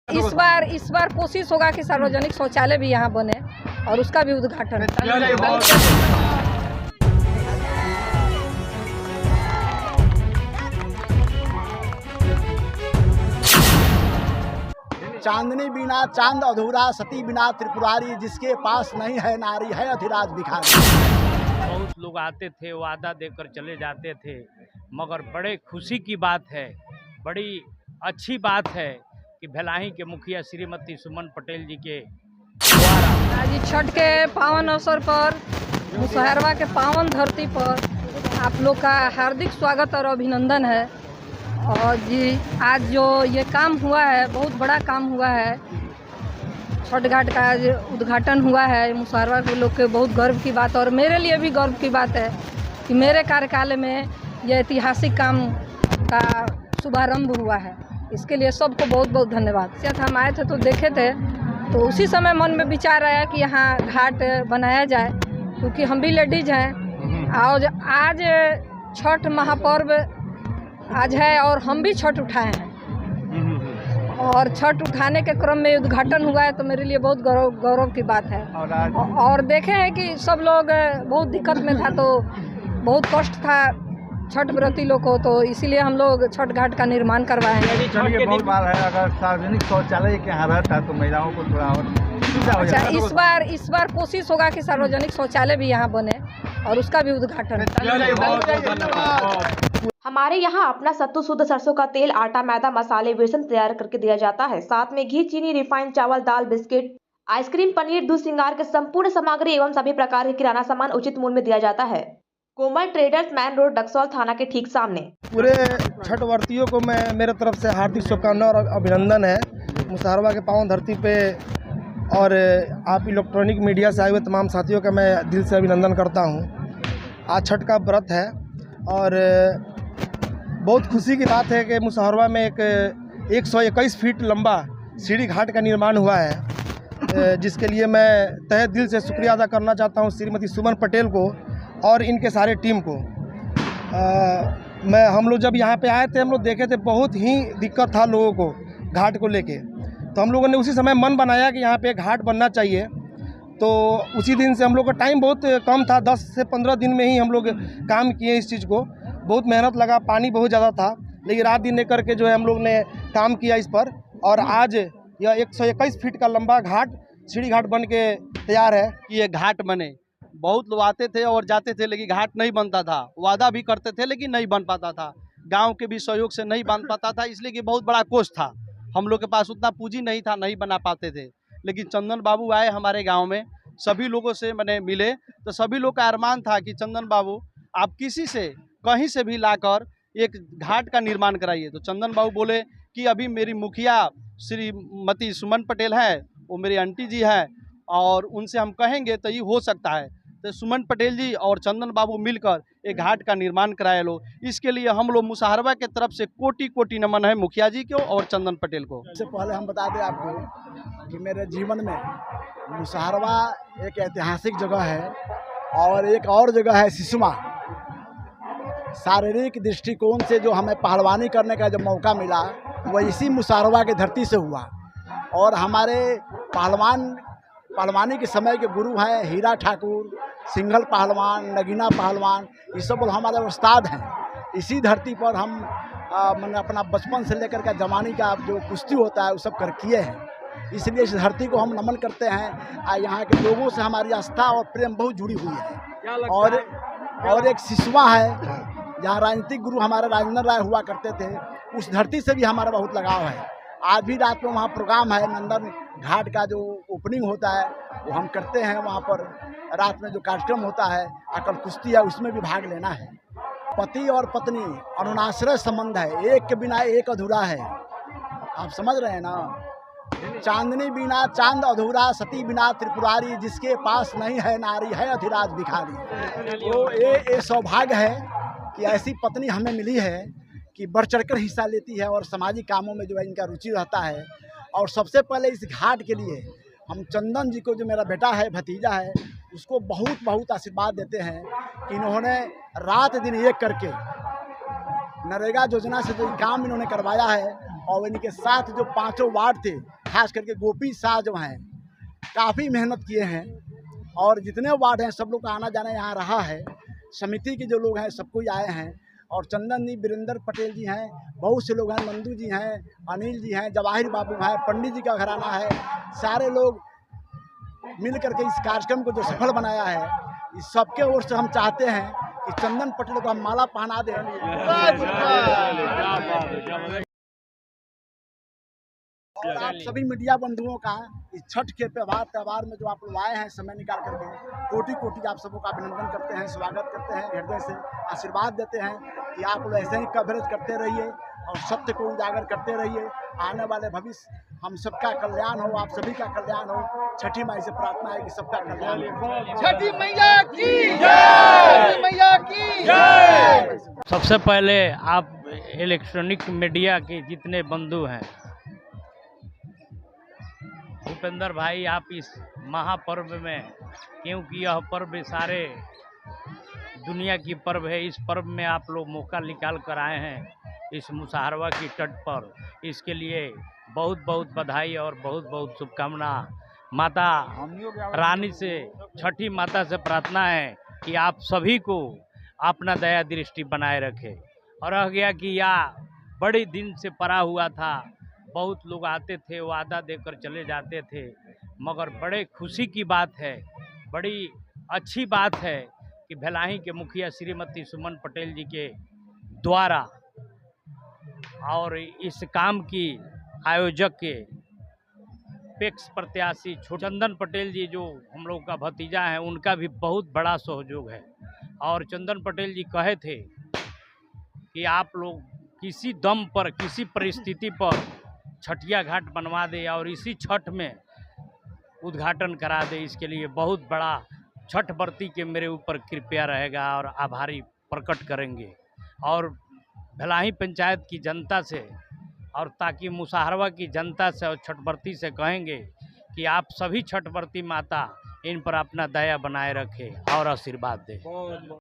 इस बार कोशिश होगा कि सार्वजनिक शौचालय भी यहाँ बने और उसका भी उद्घाटन। चांदनी बिना चांद अधूरा, सती बिना त्रिपुरारी, जिसके पास नहीं है नारी है अधिराज भिखारी। बहुत लोग आते थे, वादा देकर चले जाते थे, मगर बड़े खुशी की बात है, बड़ी अच्छी बात है कि भिलाई के मुखिया श्रीमती सुमन पटेल जी के द्वारा आज छठ के पावन अवसर पर मुसहरवा के पावन धरती पर आप लोग का हार्दिक स्वागत और अभिनंदन है। और जी आज जो ये काम हुआ है, बहुत बड़ा काम हुआ है, छठ घाट का आज उद्घाटन हुआ है। मुसहरवा के लोग के बहुत गर्व की बात और मेरे लिए भी गर्व की बात है कि मेरे कार्यकाल में यह ऐतिहासिक काम का शुभारंभ हुआ है। इसके लिए सबको बहुत बहुत धन्यवाद। शायद हम आए थे तो देखे थे, तो उसी समय मन में विचार आया कि यहाँ घाट बनाया जाए, क्योंकि हम भी लेडीज हैं और आज छठ महापर्व आज है और हम भी छठ उठाए हैं और छठ उठाने के क्रम में उद्घाटन हुआ है, तो मेरे लिए बहुत गौरव की बात है। और देखे हैं कि सब लोग बहुत दिक्कत में था, तो बहुत कष्ट था छठ व्रती लोग को, तो इसीलिए हम लोग छठ घाट का निर्माण करवाए हैं। चलिए बहुत बार है, अगर सार्वजनिक शौचालय के यहाँ रहता तो महिलाओं को थोड़ा और सुविधा हो जाता। इस बार कोशिश होगा कि सार्वजनिक शौचालय भी यहाँ बने और उसका भी उद्घाटन। हमारे यहाँ अपना सत्तू शुद्ध सरसों का तेल, आटा, मैदा, मसाले, बेसन तैयार करके दिया जाता है। साथ में घी, चीनी, रिफाइंड, चावल, दाल, बिस्किट, आइसक्रीम, पनीर, दूध, श्रृंगार के संपूर्ण सामग्री एवं सभी प्रकार के किराना सामान उचित मूल्य में दिया जाता है। कोमल ट्रेडर्स, मैन रोड, डक्सौल थाना के ठीक सामने। पूरे छठ व्रतियों को मैं मेरे तरफ से हार्दिक शुभकामनाएं और अभिनंदन है मुसहरवा के पावन धरती पे। और आप इलेक्ट्रॉनिक मीडिया से आए हुए तमाम साथियों का मैं दिल से अभिनंदन करता हूं। आज छठ का व्रत है और बहुत खुशी की बात है कि मुसहरवा में एक 121 फीट लंबा सीढ़ी घाट का निर्माण हुआ है, जिसके लिए मैं तहे दिल से शुक्रिया अदा करना चाहता हूं श्रीमती सुमन पटेल को और इनके सारे टीम को। हम लोग जब यहाँ पे आए थे, हम लोग देखे थे बहुत ही दिक्कत था लोगों को घाट को लेके, तो हम लोगों ने उसी समय मन बनाया कि यहाँ पे घाट बनना चाहिए। तो उसी दिन से हम लोग का टाइम बहुत कम था, 10 से 15 दिन में ही हम लोग काम किए इस चीज़ को। बहुत मेहनत लगा, पानी बहुत ज़्यादा था, लेकिन रात दिन करके जो है हम लोग ने काम किया इस पर, और आज यह 121 फीट का लंबा घाट सीढ़ी घाट बन के तैयार है। कि ये घाट बने। बहुत लोग आते थे और जाते थे, लेकिन घाट नहीं बनता था। वादा भी करते थे लेकिन नहीं बन पाता था, गांव के भी सहयोग से नहीं बन पाता था, इसलिए कि बहुत बड़ा कोष था। हम लोग के पास उतना पूंजी नहीं था, नहीं बना पाते थे। लेकिन चंदन बाबू आए हमारे गांव में, सभी लोगों से मैंने मिले, तो सभी लोग का अरमान था कि चंदन बाबू आप किसी से कहीं से भी लाकर एक घाट का निर्माण कराइए। तो चंदन बाबू बोले कि अभी मेरी मुखिया श्रीमती सुमन पटेल है, वो मेरी आंटी जी है, और उनसे हम कहेंगे तो ये हो सकता है। तो सुमन पटेल जी और चंदन बाबू मिलकर एक घाट का निर्माण कराए लो। इसके लिए हम लोग मुसहरवा के तरफ से कोटि कोटि नमन है मुखिया जी को और चंदन पटेल को। सबसे पहले हम बता दें आपको कि मेरे जीवन में मुसहरवा एक ऐतिहासिक जगह है और एक और जगह है सिसमा। शारीरिक दृष्टिकोण से जो हमें पहलवानी करने का जो मौका मिला, वह इसी मुसहरवा की धरती से हुआ। और हमारे पहलवानी के समय के गुरु हैं हीरा ठाकुर, सिंघल पहलवान, नगीना पहलवान, ये सब हमारे उस्ताद हैं। इसी धरती पर हम मैंने अपना बचपन से लेकर के जवानी का जो कुश्ती होता है वो सब कर किए हैं। इसलिए इस धरती को हम नमन करते हैं। यहाँ के लोगों से हमारी आस्था और प्रेम बहुत जुड़ी हुई है। और एक सिसवा है जहाँ राजनीतिक गुरु हमारे राजेंद्र राय हुआ करते थे, उस धरती से भी हमारा बहुत लगाव है। आज भी रात में वहाँ प्रोग्राम है, नंदन घाट का जो ओपनिंग होता है वो हम करते हैं। वहाँ पर रात में जो कार्यक्रम होता है, अकल कुश्ती है, उसमें भी भाग लेना है। पति और पत्नी अनुनाश्रय संबंध है, एक के बिना एक अधूरा है। आप समझ रहे हैं ना। चांदनी बिना चांद अधूरा, सती बिना त्रिपुरारी, जिसके पास नहीं है नारी है अधिराज भिखारी। तो ये सौभाग्य है कि ऐसी पत्नी हमें मिली है कि बढ़ चढ़कर हिस्सा लेती है और सामाजिक कामों में जो है इनका रुचि रहता है। और सबसे पहले इस घाट के लिए हम चंदन जी को, जो मेरा बेटा है, भतीजा है, उसको बहुत बहुत आशीर्वाद देते हैं कि इन्होंने रात दिन एक करके नरेगा योजना से जो काम इन्होंने करवाया है, और इनके साथ जो 5 वार्ड थे खास करके गोपी शाह जो हैं काफ़ी मेहनत किए हैं और जितने वार्ड हैं सब लोग का आना जाना यहाँ रहा है। समिति के जो लोग हैं सब कोई आए हैं और चंदन जी, वीरेंद्र पटेल जी हैं, बहुत से लोग हैं, नंदू जी हैं, अनिल जी हैं, जवाहिर बाबू हैं, पंडित जी का घराना है। सारे लोग मिल करके इस कार्यक्रम को जो सफल बनाया है, इस सबके ओर से हम चाहते हैं कि चंदन पटेल को हम माला पहना दें। और आप सभी मीडिया बंधुओं का इस छठ के त्यौहार में जो आप लोग आए हैं समय निकाल करके, कोटि कोटि आप सबों का अभिनंदन करते हैं, स्वागत करते हैं, हृदय से आशीर्वाद देते हैं कि आप लोग ऐसे ही कवरेज करते रहिए और सत्य को उजागर करते रहिए। आने वाले भविष्य हम सबका कल्याण हो, आप सभी का कल्याण हो। छठी माई से प्रार्थना है कि सबका कल्याण हो। छठी मैया की जय, छठी मैया की जय। सबसे पहले आप इलेक्ट्रॉनिक मीडिया के जितने बंधु हैं, भूपेंद्र भाई, आप इस महापर्व में, क्योंकि यह पर्व सारे दुनिया की पर्व है, इस पर्व में आप लोग मौका निकाल कर आए हैं इस मुसहरवा की तट पर, इसके लिए बहुत बहुत बधाई और बहुत बहुत शुभकामना। माता रानी से, छठी माता से प्रार्थना है कि आप सभी को अपना दया दृष्टि बनाए रखे। और रह गया कि यह बड़े दिन से पड़ा हुआ था, बहुत लोग आते थे, वादा देकर चले जाते थे, मगर बड़े खुशी की बात है, बड़ी अच्छी बात है कि भेलाही के मुखिया श्रीमती सुमन पटेल जी के द्वारा और इस काम की आयोजक के पेक्स प्रत्याशी चंदन पटेल जी, जो हम लोग का भतीजा है, उनका भी बहुत बड़ा सहयोग है। और चंदन पटेल जी कहे थे कि आप लोग किसी दम पर, किसी परिस्थिति पर छठिया घाट बनवा दे और इसी छठ में उद्घाटन करा दे। इसके लिए बहुत बड़ा छठ व्रती के मेरे ऊपर कृपया रहेगा और आभारी प्रकट करेंगे। और भेलाही पंचायत की जनता से और ताकि मुसहरवा की जनता से और छठ व्रती से कहेंगे कि आप सभी छठ व्रती माता इन पर अपना दया बनाए रखें और आशीर्वाद दें।